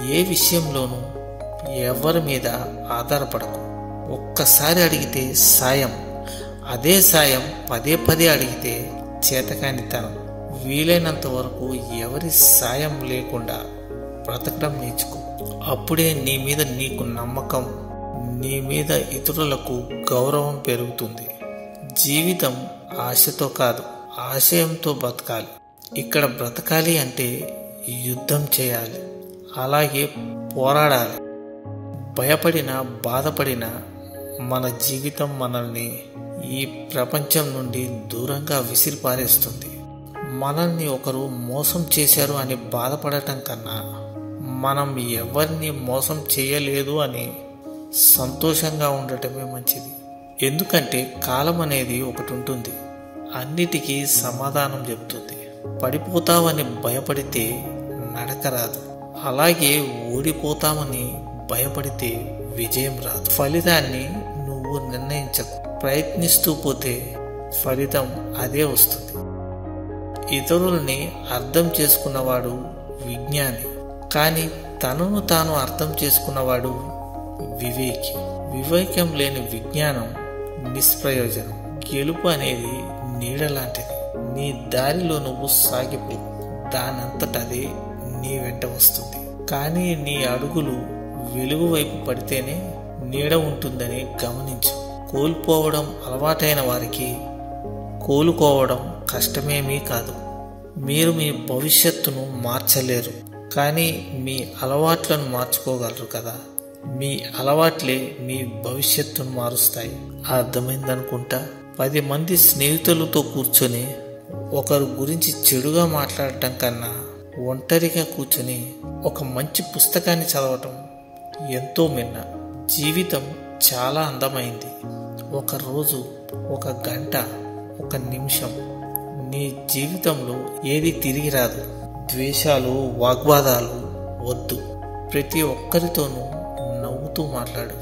ఏ విషయంలోనూ ఎవరి మీద ఆధారపడకు. ఒక్కసారి అడిగితే సాయం, అదే సాయం పదే పదే అడిగితే చేతకానితనం. వీలైనంత వరకు ఎవరి సాయం లేకుండా బ్రతకడం నేర్చుకో. అప్పుడే నీ మీద నీకు నమ్మకం, నీ మీద ఇతరులకు గౌరవం పెరుగుతుంది. జీవితం ఆశతో కాదు, ఆశయంతో బ్రతకాలి. ఇక్కడ బ్రతకాలి అంటే యుద్ధం చేయాలి, అలాగే పోరాడాలి. భయపడినా బాధపడినా మన జీవితం మనల్ని ఈ ప్రపంచం నుండి దూరంగా విసిరిపారేస్తుంది. మనల్ని ఒకరు మోసం చేశారు అని బాధపడటం కన్నా మనం ఎవరిని మోసం చేయలేదు అని సంతోషంగా ఉండటమే మంచిది. ఎందుకంటే కాలం అనేది ఒకటి ఉంటుంది, అన్నిటికీ సమాధానం చెబుతుంది. పడిపోతామని భయపడితే నడక రాదు, అలాగే ఓడిపోతామని భయపడితే విజయం రాదు. ఫలితాన్ని నువ్వు నిర్ణయించకు, ప్రయత్నిస్తూ పోతే ఫలితం అదే వస్తుంది. ఇతరుల్ని అర్థం చేసుకున్నవాడు విజ్ఞాని, కానీ తనను తాను అర్థం చేసుకున్నవాడు వివేకి. వివేకం లేని విజ్ఞానం నిష్ప్రయోజనం. గెలుపు అనేది నీడ లాంటిది. నీ దారిలో నువ్వు సాగిపో, దానంతటదే నీ వెంట వస్తుంది. కానీ నీ అడుగులు వెలుగు వైపు పడితేనే నీడ ఉంటుందని గమనించు. కోల్పోవడం అలవాటైన వారికి కోలుకోవడం కష్టమేమీ కాదు. మీరు మీ భవిష్యత్తును మార్చలేరు, కానీ మీ అలవాట్లను మార్చుకోగలరు కదా. మీ అలవాట్లే మీ భవిష్యత్తును మారుస్తాయి. అర్థమైందనుకుంటా. 10 మంది స్నేహితులతో కూర్చొని ఒకరి గురించి చెడుగా మాట్లాడటం కన్నా ఒంటరిగా కూర్చొని ఒక మంచి పుస్తకాన్ని చదవటం ఎంతో మిన్న. జీవితం చాలా అందమైంది. ఒక రోజు, ఒక గంట, ఒక నిమిషం. నీ జీవితంలో ఏది తిరిగి రాదు. ద్వేషాలు, వాగ్వాదాలు వద్దు. ప్రతి ఒక్కరితోనూ నవ్వుతూ మాట్లాడు,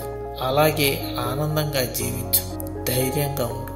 అలాగే ఆనందంగా జీవించు, ధైర్యంగా ఉండు.